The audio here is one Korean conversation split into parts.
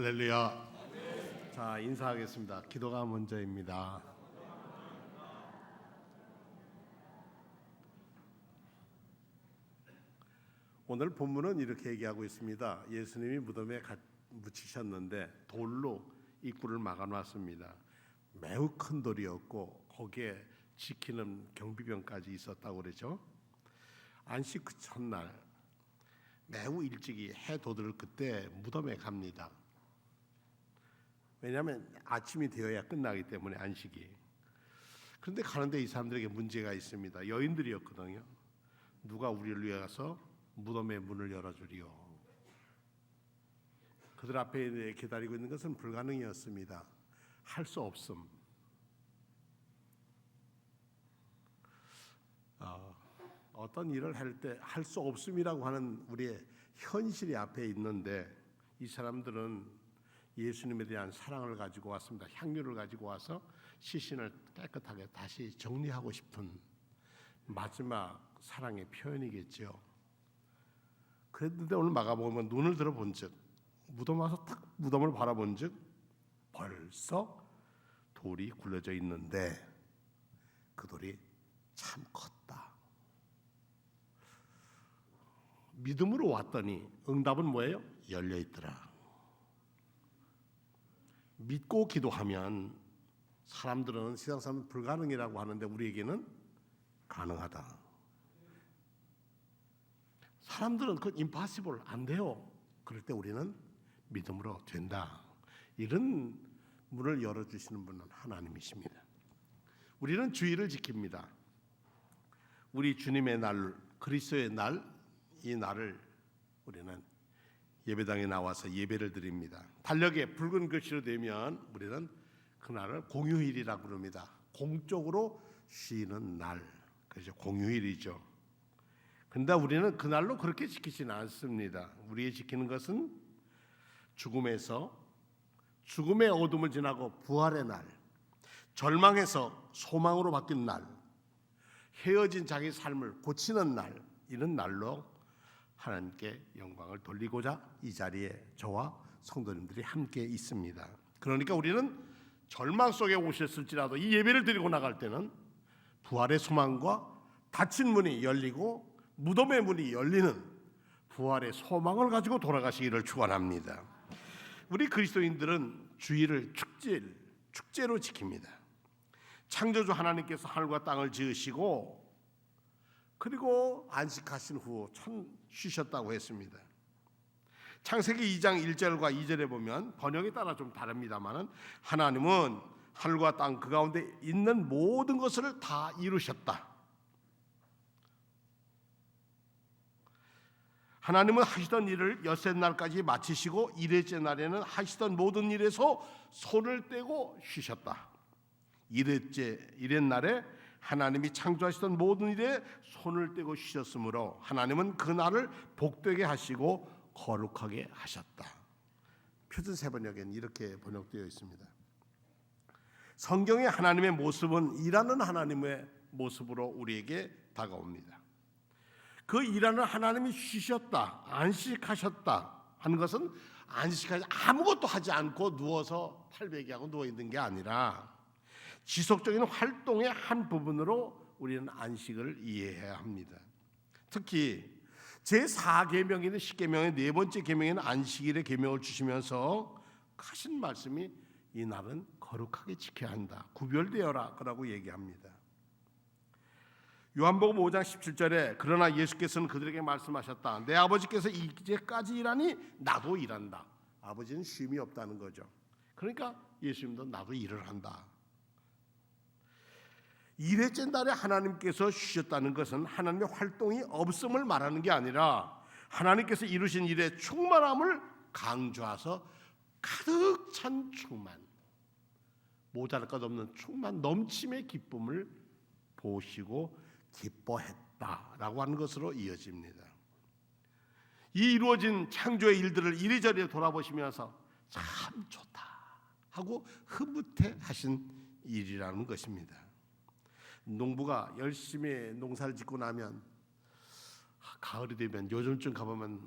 할렐루야. 자, 인사하겠습니다. 기도가 먼저입니다. 오늘 본문은 이렇게 얘기하고 있습니다. 예수님이 무덤에 묻히셨는데 돌로 입구를 막아놨습니다. 매우 큰 돌이었고 거기에 지키는 경비병까지 있었다고 그러죠. 안식 그 첫날 매우 일찍이 해 돋을 그때 무덤에 갑니다. 왜냐하면 아침이 되어야 끝나기 때문에 안식이. 그런데 가는데 이 사람들에게 문제가 있습니다. 여인들이었거든요. 누가 우리를 위해서 무덤의 문을 열어주리요. 그들 앞에 기다리고 있는 것은 불가능이었습니다. 할 수 없음. 어떤 일을 할 때 할 수 없음이라고 하는 우리의 현실이 앞에 있는데 이 사람들은 예수님에 대한 사랑을 가지고 왔습니다. 향유를 가지고 와서 시신을 깨끗하게 다시 정리하고 싶은 마지막 사랑의 표현이겠죠. 그랬는데 오늘 마가복음은 눈을 들어본 즉 무덤 와서 딱 무덤을 바라본 즉 벌써 돌이 굴려져 있는데 그 돌이 참 컸다. 믿음으로 왔더니 응답은 뭐예요? 열려 있더라. 믿고 기도하면 사람들은 세상 사람은 불가능이라고 하는데 우리에게는 가능하다. 사람들은 그 impossible 안 돼요. 그럴 때 우리는 믿음으로 된다. 이런 문을 열어주시는 분은 하나님이십니다. 우리는 주일을 지킵니다. 우리 주님의 날, 그리스도의 날, 이 날을 우리는 예배당에 나와서 예배를 드립니다. 달력에 붉은 글씨로 되면 우리는 그날을 공휴일이라고 부릅니다. 공적으로 쉬는 날, 그래서 공휴일이죠. 그런데 우리는 그날로 그렇게 지키지는 않습니다. 우리의 지키는 것은 죽음에서 죽음의 어둠을 지나고 부활의 날, 절망에서 소망으로 바뀐 날, 헤어진 자기 삶을 고치는 날, 이런 날로 하나님께 영광을 돌리고자 이 자리에 저와 성도님들이 함께 있습니다. 그러니까 우리는 절망 속에 오셨을지라도 이 예배를 드리고 나갈 때는 부활의 소망과 닫힌 문이 열리고 무덤의 문이 열리는 부활의 소망을 가지고 돌아가시기를 축원합니다. 우리 그리스도인들은 주일을 축제로 지킵니다. 창조주 하나님께서 하늘과 땅을 지으시고 그리고 안식하신 후 쉬셨다고 했습니다. 창세기 2장 1절과 2절에 보면 번역에 따라 좀 다릅니다만 하나님은 하늘과 땅 그 가운데 있는 모든 것을 다 이루셨다. 하나님은 하시던 일을 엿새 날까지 마치시고 일회째 날에는 하시던 모든 일에서 손을 떼고 쉬셨다. 일회 날에 하나님이 창조하시던 모든 일에 손을 떼고 쉬셨으므로 하나님은 그 날을 복되게 하시고 거룩하게 하셨다. 표준 세번역에는 이렇게 번역되어 있습니다. 성경의 하나님의 모습은 일하는 하나님의 모습으로 우리에게 다가옵니다. 그 일하는 하나님이 쉬셨다, 안식하셨다 하는 것은 안식하지 아무것도 하지 않고 누워서 팔베개하고 누워 있는 게 아니라 지속적인 활동의 한 부분으로 우리는 안식을 이해해야 합니다. 특히 제4계명인 10계명의 네 번째 계명인 안식일의 계명을 주시면서 하신 말씀이 이 날은 거룩하게 지켜야 한다. 구별되어라 라고 얘기합니다. 요한복음 5장 17절에 그러나 예수께서는 그들에게 말씀하셨다. 내 아버지께서 이제까지 일하니 나도 일한다. 아버지는 쉼이 없다는 거죠. 그러니까 예수님도 나도 일을 한다. 일회째 날에 하나님께서 쉬셨다는 것은 하나님의 활동이 없음을 말하는 게 아니라 하나님께서 이루신 일의 충만함을 강조해서 가득 찬 충만, 모자랄 것 없는 충만 넘침의 기쁨을 보시고 기뻐했다라고 하는 것으로 이어집니다. 이 이루어진 창조의 일들을 이리저리 돌아보시면서 참 좋다 하고 흐뭇해 하신 일이라는 것입니다. 농부가 열심히 농사를 짓고 나면 가을이 되면 요즘쯤 가보면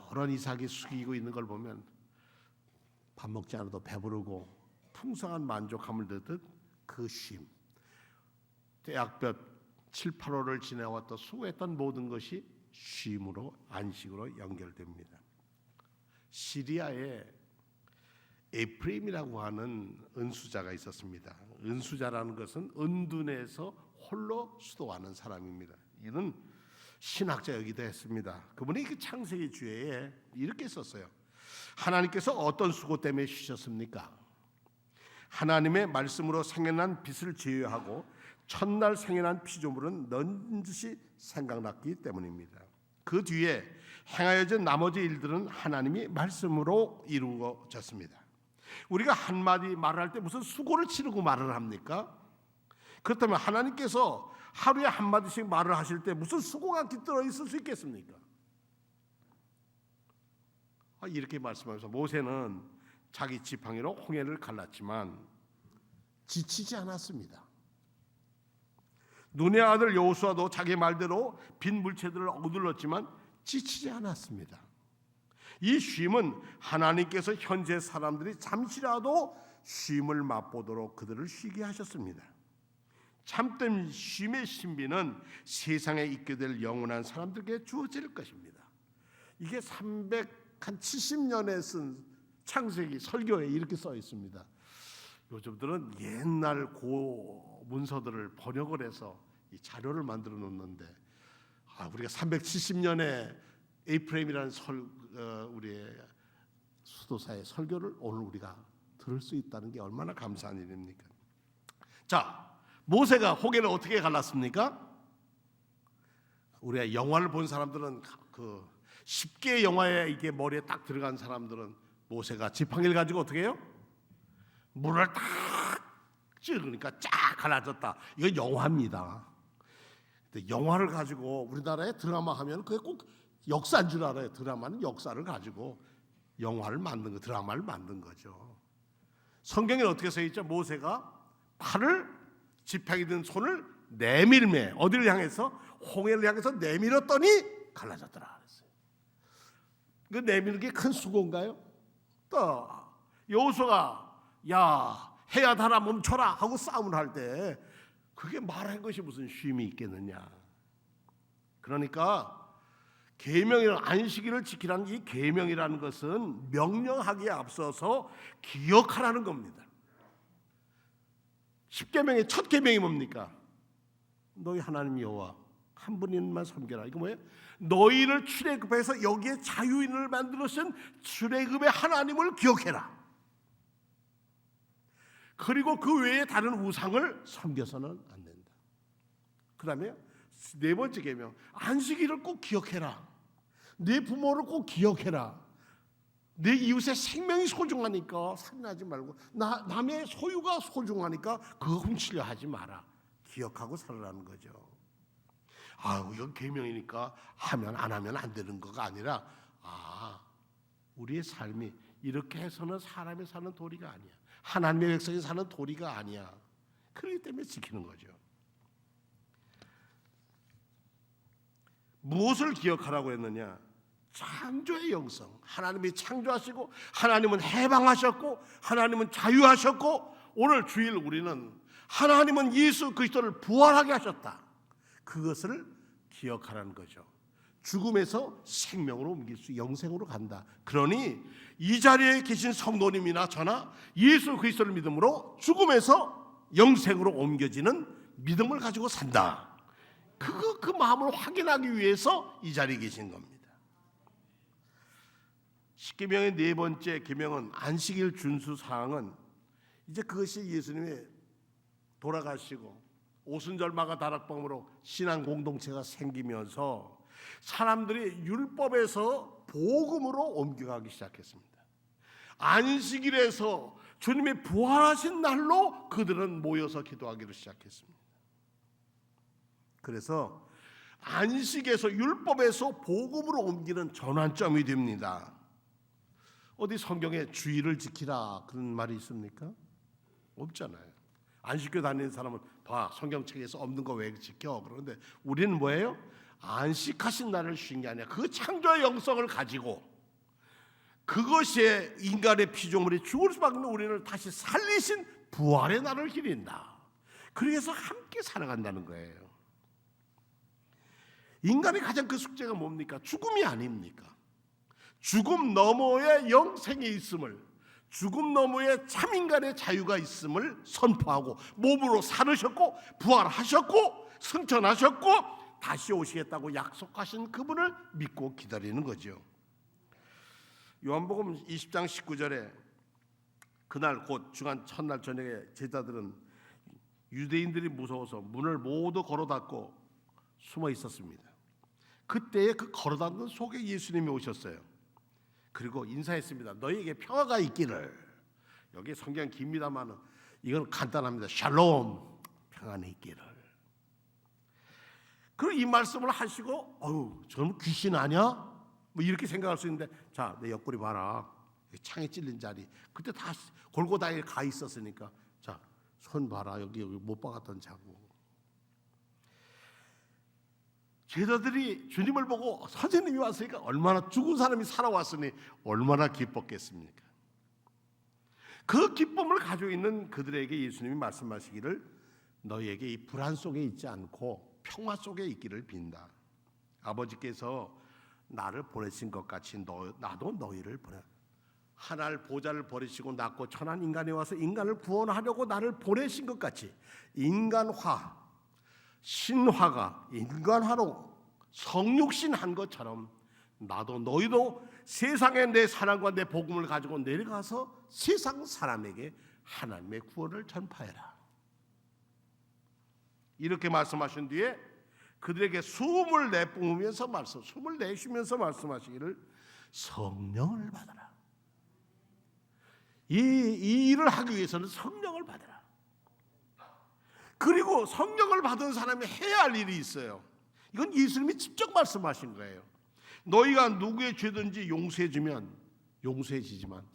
노란 이삭이 숙이고 있는 걸 보면 밥 먹지 않아도 배부르고 풍성한 만족함을 듣듯 그 쉼, 대학볕 7, 8월을 지내왔던 수고했던 모든 것이 쉼으로, 안식으로 연결됩니다. 시리아에 에프레임이라고 하는 은수자가 있었습니다. 은수자라는 것은 은둔에서 홀로 수도하는 사람입니다. 이는 신학자이기도 했습니다. 그분이 그 창세기 주에 이렇게 썼어요. 하나님께서 어떤 수고 때문에 쉬셨습니까? 하나님의 말씀으로 생겨난 빛을 제외하고 첫날 생겨난 피조물은 넌지시 생각났기 때문입니다. 그 뒤에 행하여진 나머지 일들은 하나님이 말씀으로 이루어졌습니다. 우리가 한마디 말을 할 때 무슨 수고를 치르고 말을 합니까? 그렇다면 하나님께서 하루에 한마디씩 말을 하실 때 무슨 수고가 깃들어 있을 수 있겠습니까? 이렇게 말씀하면서 모세는 자기 지팡이로 홍해를 갈랐지만 지치지 않았습니다. 눈의 아들 여호수아도 자기 말대로 빈 물체들을 억눌렀지만 지치지 않았습니다. 이 쉼은 하나님께서 현재 사람들이 잠시라도 쉼을 맛보도록 그들을 쉬게 하셨습니다. 참된 쉼의 신비는 세상에 있게 될 영원한 사람들에게 주어질 것입니다. 이게 370년에 쓴 창세기 설교에 이렇게 써 있습니다. 요즘들은 옛날 고 문서들을 번역을 해서 이 자료를 만들어 놓는데 우리가 370년에 에이프레임이라는 우리의 수도사의 설교를 오늘 우리가 들을 수 있다는 게 얼마나 감사한 일입니까? 자, 모세가 홍해를 어떻게 갈랐습니까? 우리가 영화를 본 사람들은 그 10개의 영화에 이게 머리에 딱 들어간 사람들은 모세가 지팡이를 가지고 어떻게 해요? 물을 딱 찌르니까 쫙 갈라졌다. 이건 영화입니다. 근데 영화를 가지고 우리나라에 드라마 하면 그게 꼭 역사인 줄 알아요. 드라마는 역사를 가지고 영화를 만든 거, 드라마를 만든 거죠. 성경에 어떻게 써 있죠? 모세가 팔을 지팡이 든 손을 내밀매 어디를 향해서? 홍해를 향해서 내밀었더니 갈라졌더라 그랬어요. 그 내미는 게 큰 수고인가요? 또 여호수아가 야 해야 달아 멈춰라 하고 싸움을 할 때 그게 말한 것이 무슨 쉼이 있겠느냐. 그러니까 계명이라는 안식일을 지키라는 이 계명이라는 것은 명령하기에 앞서서 기억하라는 겁니다. 10계명의 첫 계명이 뭡니까? 너희 하나님 여호와 한 분인만 섬겨라. 이거 뭐예요? 너희를 출애굽해서 여기에 자유인을 만들으신 출애굽의 하나님을 기억해라. 그리고 그 외에 다른 우상을 섬겨서는 안 된다. 그다음에 네 번째 계명, 안식일을 꼭 기억해라. 네 부모를 꼭 기억해라. 내 이웃의 생명이 소중하니까 살인하지 말고 남의 소유가 소중하니까 그거 훔치려 하지 마라. 기억하고 살아라는 거죠. 이건 계명이니까 하면 안 하면 안 되는 거가 아니라 우리의 삶이 이렇게 해서는 사람이 사는 도리가 아니야. 하나님의 백성이 사는 도리가 아니야. 그렇기 때문에 지키는 거죠. 무엇을 기억하라고 했느냐? 창조의 영성. 하나님이 창조하시고 하나님은 해방하셨고 하나님은 자유하셨고 오늘 주일 우리는 하나님은 예수 그리스도를 부활하게 하셨다. 그것을 기억하라는 거죠. 죽음에서 생명으로 옮길 수 영생으로 간다. 그러니 이 자리에 계신 성도님이나 저나 예수 그리스도를 믿음으로 죽음에서 영생으로 옮겨지는 믿음을 가지고 산다. 그 마음을 확인하기 위해서 이 자리에 계신 겁니다. 십계명의 네 번째 계명은 안식일 준수 사항은 이제 그것이 예수님이 돌아가시고 오순절마가 다락방으로 신앙 공동체가 생기면서 사람들이 율법에서 복음으로 옮겨가기 시작했습니다. 안식일에서 주님이 부활하신 날로 그들은 모여서 기도하기로 시작했습니다. 그래서 안식에서 율법에서 복음으로 옮기는 전환점이 됩니다. 어디 성경에 주일을 지키라 그런 말이 있습니까? 없잖아요. 안식교 다니는 사람은 봐 성경책에서 없는 거 왜 지켜? 그런데 우리는 뭐예요? 안식하신 날을 쉰 게 아니라 그 창조의 영성을 가지고 그것이 인간의 피조물이 죽을 수밖에 없는 우리를 다시 살리신 부활의 날을 기린다. 그래서 함께 살아간다는 거예요. 인간의 가장 큰 숙제가 뭡니까? 죽음이 아닙니까? 죽음 너머의 영생이 있음을, 죽음 너머의 참인간의 자유가 있음을 선포하고 몸으로 살으셨고 부활하셨고 승천하셨고 다시 오시겠다고 약속하신 그분을 믿고 기다리는 거죠. 요한복음 20장 19절에 그날 곧 주간 첫날 저녁에 제자들은 유대인들이 무서워서 문을 모두 걸어 닫고 숨어 있었습니다. 그때에 그 걸어 닫는 속에 예수님이 오셨어요. 그리고 인사했습니다. 너희에게 평화가 있기를. 여기 성경 깁니다만 이건 간단합니다. 샬롬, 평안이 있기를. 그리고 이 말씀을 하시고 저는 귀신 아니야? 뭐 이렇게 생각할 수 있는데, 자, 내 옆구리 봐라. 창에 찔린 자리. 그때 다 골고다에 가 있었으니까, 자, 손 봐라. 여기 못 박았던 자국. 제자들이 주님을 보고 선생님이 왔으니까 얼마나, 죽은 사람이 살아왔으니 얼마나 기뻤겠습니까? 그 기쁨을 가지고 있는 그들에게 예수님이 말씀하시기를 너희에게 이 불안 속에 있지 않고 평화 속에 있기를 빈다. 아버지께서 나를 보내신 것 같이 나도 너희를 보내. 하늘 보좌를 버리시고 낮고 천한 인간에 와서 인간을 구원하려고 나를 보내신 것 같이 인간화, 신화가 인간화로 성육신한 것처럼 나도 너희도 세상에 내 사랑과 내 복음을 가지고 내려가서 세상 사람에게 하나님의 구원을 전파해라. 이렇게 말씀하신 뒤에 그들에게 숨을 내뿜으면서 숨을 내쉬면서 말씀하시기를 성령을 받아라. 이 일을 하기 위해서는 성령을 받아라. 그리고 성령을 받은 사람이 해야 할 일이 있어요. 이건 예수님이 직접 말씀하신 거예요. 너희가 누구의 죄든지 용서해주면 용서해지지만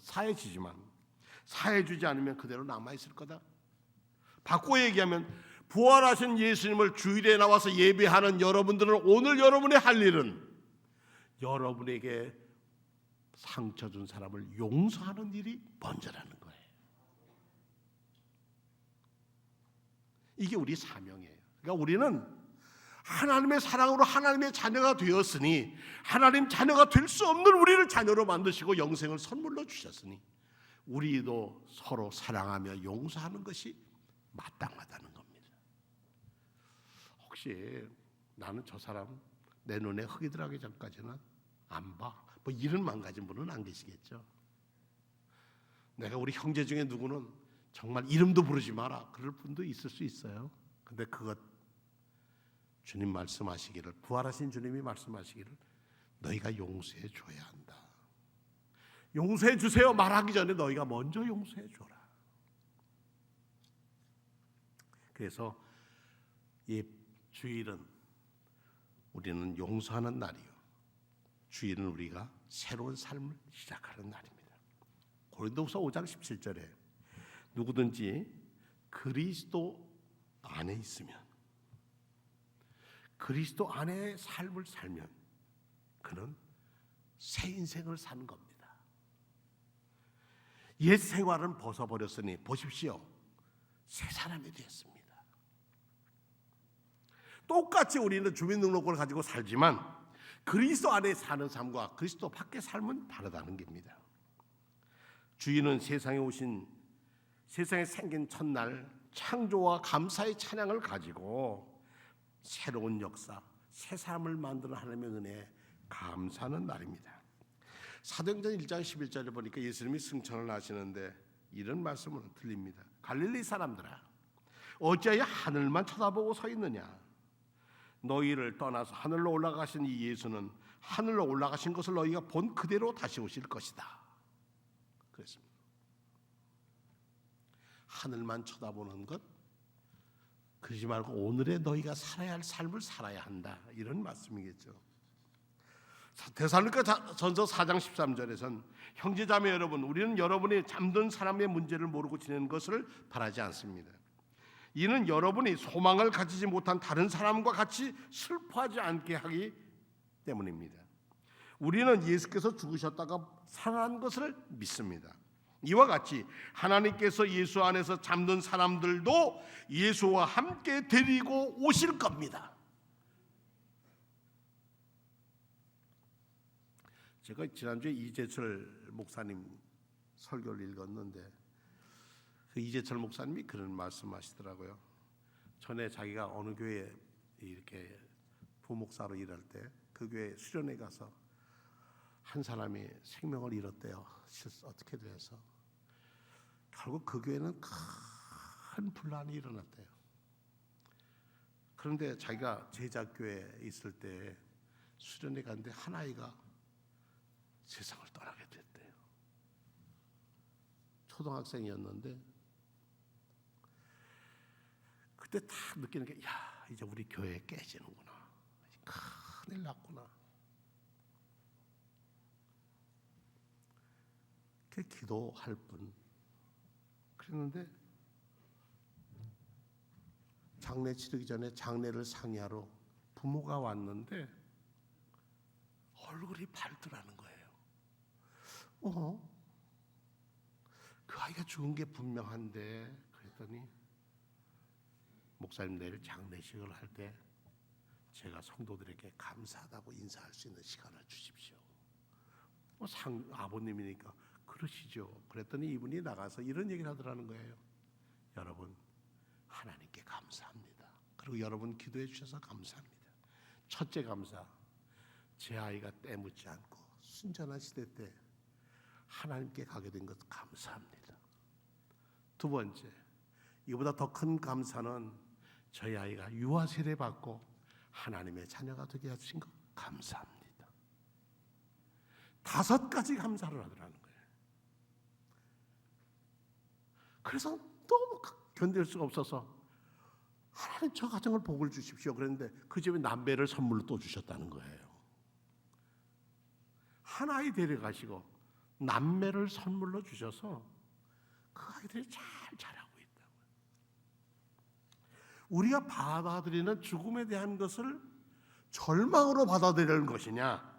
사해주지 않으면 그대로 남아있을 거다. 바꿔 얘기하면 부활하신 예수님을 주일에 나와서 예배하는 여러분들은 오늘 여러분의 할 일은 여러분에게 상처 준 사람을 용서하는 일이 먼저라는 거예요. 이게 우리 사명이에요. 그러니까 우리는 하나님의 사랑으로 하나님의 자녀가 되었으니, 하나님 자녀가 될 수 없는 우리를 자녀로 만드시고 영생을 선물로 주셨으니 우리도 서로 사랑하며 용서하는 것이 마땅하다는 겁니다. 혹시 나는 저 사람 내 눈에 흙이 들어가기 전까지는 안 봐, 뭐 이런 마음 가진 분은 안 계시겠죠. 내가 우리 형제 중에 누구는 정말 이름도 부르지 마라 그럴 분도 있을 수 있어요. 근데 그것 주님 말씀하시기를, 부활하신 주님이 말씀하시기를 너희가 용서해 줘야 한다. 용서해 주세요 말하기 전에 너희가 먼저 용서해 줘라. 그래서 이 주일은 우리는 용서하는 날이요, 주일은 우리가 새로운 삶을 시작하는 날입니다. 고린도후서 5장 17절에 누구든지 그리스도 안에 있으면, 그리스도 안에 삶을 살면 그는 새 인생을 사는 겁니다. 옛 생활은 벗어버렸으니 보십시오, 새 사람이 되었습니다. 똑같이 우리는 주민등록을 가지고 살지만 그리스도 안에 사는 삶과 그리스도 밖의 삶은 다르다는 겁니다. 주인은 세상에 생긴 첫날 창조와 감사의 찬양을 가지고 새로운 역사, 새 삶을 만드는 하나님의 은혜에 감사하는 날입니다. 사도행전 1장 11절에 보니까 예수님이 승천을 하시는데 이런 말씀을 들립니다. 갈릴리 사람들아, 어찌하여 하늘만 쳐다보고 서 있느냐? 너희를 떠나서 하늘로 올라가신 이 예수는 하늘로 올라가신 것을 너희가 본 그대로 다시 오실 것이다. 그랬습니다. 하늘만 쳐다보는 것, 그러지 말고 오늘의 너희가 살아야 할 삶을 살아야 한다, 이런 말씀이겠죠. 데살로니가 전서 4장 13절에선 형제자매 여러분, 우리는 여러분이 잠든 사람의 문제를 모르고 지내는 것을 바라지 않습니다. 이는 여러분이 소망을 가지지 못한 다른 사람과 같이 슬퍼하지 않게 하기 때문입니다. 우리는 예수께서 죽으셨다가 살아난 것을 믿습니다. 이와 같이 하나님께서 예수 안에서 잠든 사람들도 예수와 함께 데리고 오실 겁니다. 제가 지난주에 이재철 목사님 설교를 읽었는데 그 이재철 목사님이 그런 말씀하시더라고요. 전에 자기가 어느 교회에 이렇게 부목사로 일할 때 그 교회 수련회 가서 한 사람이 생명을 잃었대요. 어떻게 돼서 결국 그 교회는 큰 분란이 일어났대요. 그런데 자기가 제자교회에 있을 때 수련회 갔는데 한 아이가 세상을 떠나게 됐대요. 초등학생이었는데 그때 딱 느끼는 게, 야, 이제 우리 교회 깨지는구나. 큰일 났구나. 그 기도할 뿐. 그랬는데 장례 치르기 전에 장례를 상의하러 부모가 왔는데 얼굴이 밝더라는 거예요. 그 아이가 죽은 게 분명한데, 그랬더니 목사님 내일 장례식을 할 때 제가 성도들에게 감사하다고 인사할 수 있는 시간을 주십시오. 아버님이니까 그러시죠. 그랬더니 이분이 나가서 이런 얘기를 하더라는 거예요. 여러분, 하나님께 감사합니다. 그리고 여러분 기도해 주셔서 감사합니다. 첫째 감사, 제 아이가 때묻지 않고 순전한 시대 때 하나님께 가게 된 것 감사합니다. 두 번째, 이보다 더 큰 감사는 저희 아이가 유아 세례 받고 하나님의 자녀가 되게 하신 것 감사합니다. 5가지 감사를 하더라는 거예요. 그래서 너무 견딜 수가 없어서 하나님 저 가정을 복을 주십시오. 그랬는데 그 집에 남배를 선물로 또 주셨다는 거예요. 한 아이 데려가시고 남매를 선물로 주셔서 그 아이들이 잘 자라고 있다고요. 우리가 받아들이는 죽음에 대한 것을 절망으로 받아들이는 것이냐,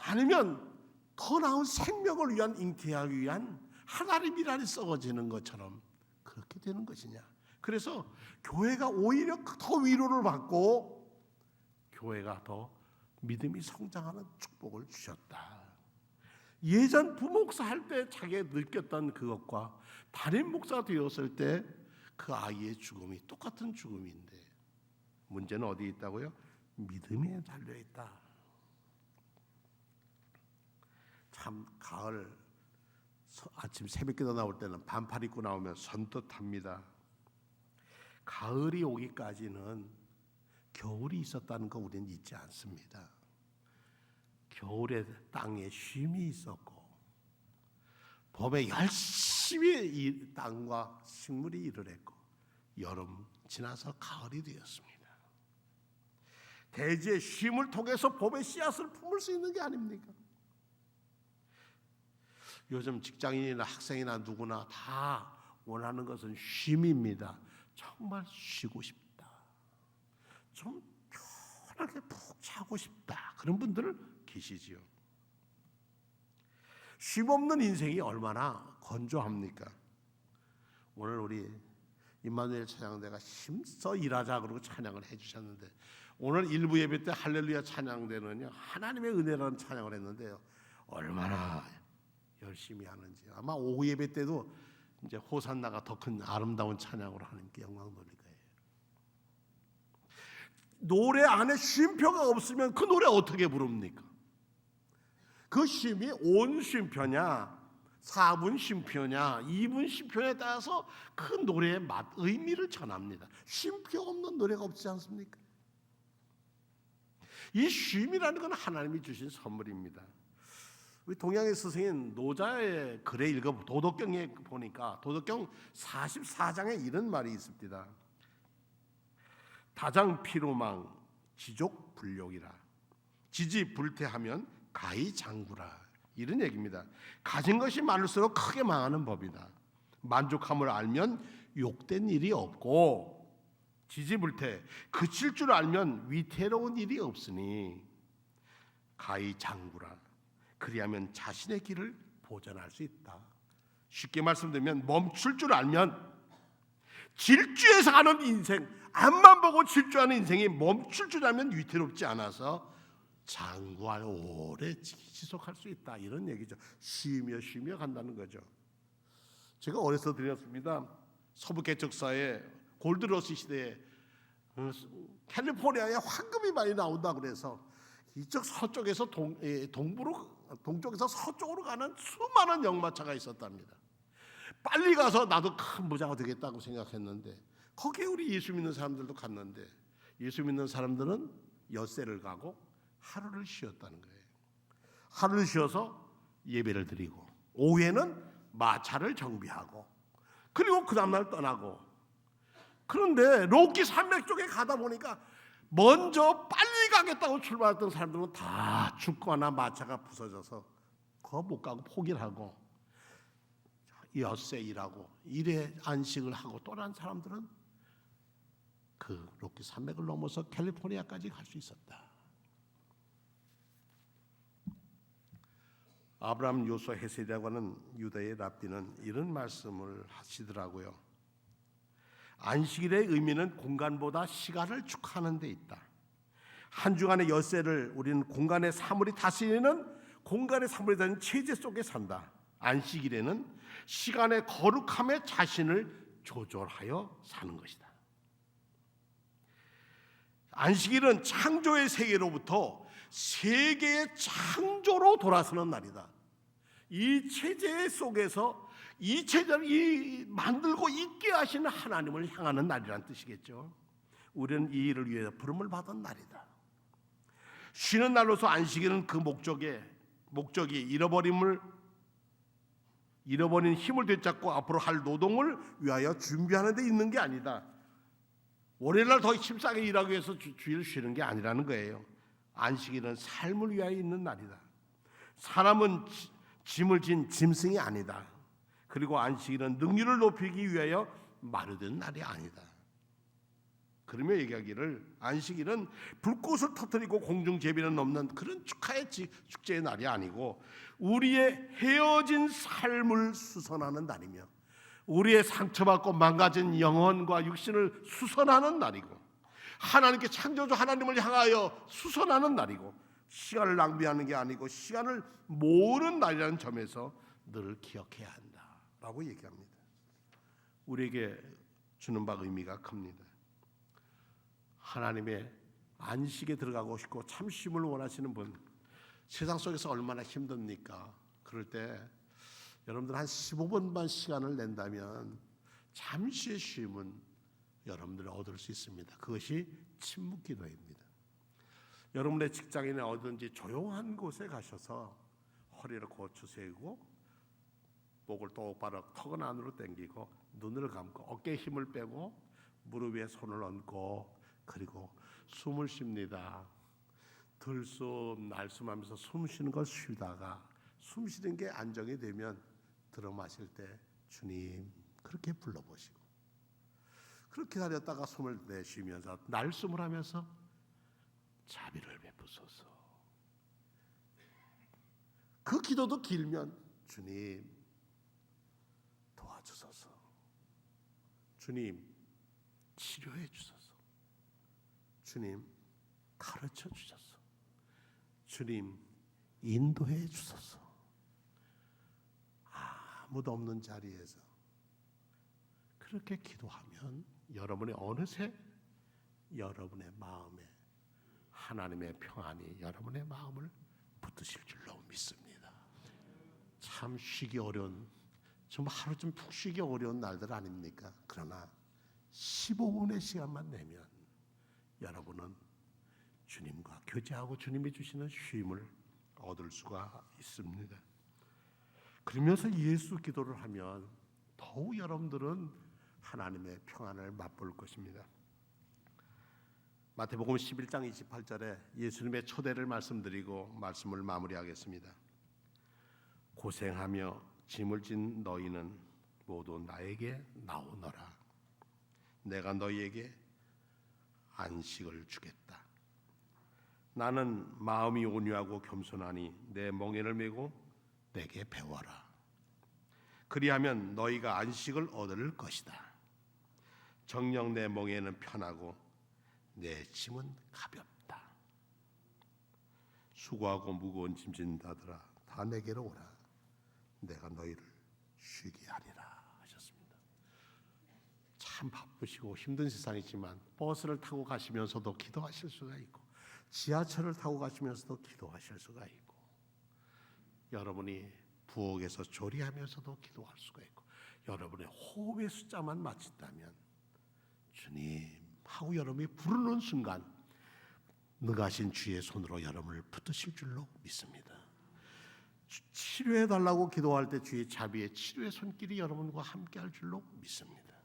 아니면 더 나은 생명을 위한 잉태하기 위한 하나님이라니 썩어지는 것처럼 그렇게 되는 것이냐. 그래서 교회가 오히려 더 위로를 받고 교회가 더 믿음이 성장하는 축복을 주셨다. 예전 부목사 할 때 자기가 느꼈던 그것과 담임 목사가 되었을 때 그 아이의 죽음이 똑같은 죽음인데 문제는 어디에 있다고요? 믿음에 달려있다. 참 가을 아침 새벽기도 나올 때는 반팔 입고 나오면 선뜻합니다. 가을이 오기까지는 겨울이 있었다는 거 우리는 잊지 않습니다. 겨울에 땅에 쉼이 있었고 봄에 열심히 이 땅과 식물이 일을 했고 여름 지나서 가을이 되었습니다. 대지의 쉼을 통해서 봄의 씨앗을 품을 수 있는 게 아닙니까? 요즘 직장인이나 학생이나 누구나 다 원하는 것은 쉼입니다. 정말 쉬고 싶다. 좀 편하게 푹 자고 싶다. 그런 분들 계시지요. 쉼 없는 인생이 얼마나 건조합니까? 오늘 우리 임마누엘 찬양대가 힘써 일하자 그러고 찬양을 해주셨는데 오늘 일부 예배 때 할렐루야 찬양대는요 하나님의 은혜라는 찬양을 했는데요 얼마나 열심히 하는지 아마 오후 예배 때도 이제 호산나가 더 큰 아름다운 찬양으로 하나님께 영광 돌릴 거예요. 노래 안에 쉼표가 없으면 그 노래 어떻게 부릅니까? 그 쉼이 온 쉼표냐 4분 쉼표냐 2분 쉼표에 따라서 그 노래의 맛 의미를 전합니다. 쉼표 없는 노래가 없지 않습니까? 이 쉼이라는 건 하나님이 주신 선물입니다. 우리 동양의 스승인 노자의 글에 읽어 도덕경에 보니까 도덕경 44장에 이런 말이 있습니다. 다장피로망 지족불욕이라 지지불태하면 가히장구라 이런 얘기입니다. 가진 것이 많을수록 크게 망하는 법이다. 만족함을 알면 욕된 일이 없고 지지불태 그칠 줄 알면 위태로운 일이 없으니 가히 장구라. 그리하면 자신의 길을 보전할 수 있다. 쉽게 말씀드리면 멈출 줄 알면, 질주해서 가는 인생, 앞만 보고 질주하는 인생이 멈출 줄 알면 위태롭지 않아서 장구할 오래 지속할 수 있다, 이런 얘기죠. 쉬며 간다는 거죠. 제가 어려서 드렸습니다. 서부 개척사의 골드러시 시대에 캘리포니아에 황금이 많이 나온다 그래서 이쪽 서쪽에서 동쪽에서 서쪽으로 가는 수많은 역마차가 있었답니다. 빨리 가서 나도 큰 부자가 되겠다고 생각했는데, 거기에 우리 예수 믿는 사람들도 갔는데, 예수 믿는 사람들은 엿새를 가고 하루를 쉬었다는 거예요. 하루를 쉬어서 예배를 드리고 오후에는 마차를 정비하고 그리고 그 다음날 떠나고. 그런데 로키 산맥 쪽에 가다 보니까 먼저 빨리 가겠다고 출발했던 사람들은 다 죽거나 마차가 부서져서 거 못 가고 포기를 하고 엿새 일하고 일에 안식을 하고 떠난 사람들은 그 로키 산맥을 넘어서 캘리포니아까지 갈 수 있었다. 아브라함 요소 헤세디라고 하는 유다의 랍비는 이런 말씀을 하시더라고요. 안식일의 의미는 공간보다 시간을 축하하는 데 있다. 한 주간의 엿새를 우리는 공간의 사물이 다스리는 공간의 사물이 되는 체제 속에 산다. 안식일에는 시간의 거룩함에 자신을 조절하여 사는 것이다. 안식일은 창조의 세계로부터 세계의 창조로 돌아서는 날이다. 이 체제 속에서 이 체제를 만들고 있게 하시는 하나님을 향하는 날이란 뜻이겠죠. 우리는 이 일을 위해 부름을 받은 날이다. 쉬는 날로서 안식일은 그 목적이 잃어버린 힘을 되찾고 앞으로 할 노동을 위하여 준비하는 데 있는 게 아니다. 월요일날 더 힘싸게 일하기 위해서 주일을 쉬는 게 아니라는 거예요. 안식일은 삶을 위하여 있는 날이다. 사람은 짐을 진 짐승이 아니다. 그리고 안식일은 능률을 높이기 위하여 마련된 날이 아니다. 그러며 얘기하기를 안식일은 불꽃을 터뜨리고 공중 제비는 넘는 그런 축하의 축제의 날이 아니고 우리의 헤어진 삶을 수선하는 날이며 우리의 상처받고 망가진 영혼과 육신을 수선하는 날이고 하나님께 창조주 하나님을 향하여 수선하는 날이고 시간을 낭비하는 게 아니고 시간을 모으는 날이라는 점에서 늘 기억해야 한다라고 얘기합니다. 우리에게 주는 바 의미가 큽니다. 하나님의 안식에 들어가고 싶고 참 쉼을 원하시는 분, 세상 속에서 얼마나 힘듭니까? 그럴 때 여러분들 한 15분만 시간을 낸다면 잠시의 쉼은 여러분들이 얻을 수 있습니다. 그것이 침묵 기도입니다. 여러분의 직장이나 어딘지 조용한 곳에 가셔서 허리를 고추 세우고 목을 똑바로 턱은 안으로 당기고 눈을 감고 어깨에 힘을 빼고 무릎 위에 손을 얹고 그리고 숨을 쉽니다. 들숨 날숨하면서 숨 쉬는 걸 쉬다가 숨 쉬는 게 안정이 되면 들어 마실 때 주님 그렇게 불러보시고 그렇게 기다렸다가 숨을 내쉬면서 날숨을 하면서 자비를 베푸소서. 그 기도도 길면 주님 도와주소서. 주님 치료해 주소서. 주님 가르쳐 주소서. 주님 인도해 주소서. 아무도 없는 자리에서 그렇게 기도하면 여러분의 어느새 여러분의 마음에 하나님의 평안이 여러분의 마음을 붙드실 줄로 믿습니다. 참 쉬기 어려운, 좀 하루 좀 푹 쉬기 어려운 날들 아닙니까? 그러나 15분의 시간만 내면 여러분은 주님과 교제하고 주님이 주시는 쉼을 얻을 수가 있습니다. 그러면서 예수 기도를 하면 더욱 여러분들은 하나님의 평안을 맛볼 것입니다. 마태복음 11장 28절에 예수님의 초대를 말씀드리고 말씀을 마무리하겠습니다. 고생하며 짐을 진 너희는 모두 나에게 나오너라. 내가 너희에게 안식을 주겠다. 나는 마음이 온유하고 겸손하니 내 멍에를 메고 내게 배워라. 그리하면 너희가 안식을 얻을 것이다. 정녕 내 멍에는 편하고 내 짐은 가볍다. 수고하고 무거운 짐진 자들아 다 내게로 오라. 내가 너희를 쉬게 하리라 하셨습니다. 참 바쁘시고 힘든 세상이지만 버스를 타고 가시면서도 기도하실 수가 있고 지하철을 타고 가시면서도 기도하실 수가 있고 여러분이 부엌에서 조리하면서도 기도할 수가 있고 여러분의 호흡의 숫자만 맞춘다면 주님 하고 여러분이 부르는 순간 능하신 주의 손으로 여러분을 붙드실 줄로 믿습니다. 치료해달라고 기도할 때 주의 자비의 치료의 손길이 여러분과 함께할 줄로 믿습니다.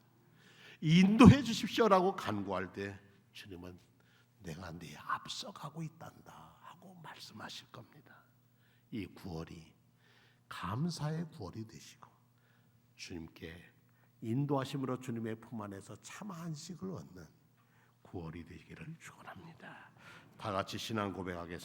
인도해 주십시오라고 간구할 때 주님은 내가 네 앞서가고 있단다 하고 말씀하실 겁니다. 이 9월이 감사의 9월이 되시고 주님께 인도하심으로 주님의 품 안에서 참 안식을 얻는 9월이 되기를 축원합니다. 다 같이 신앙 고백하겠습니다.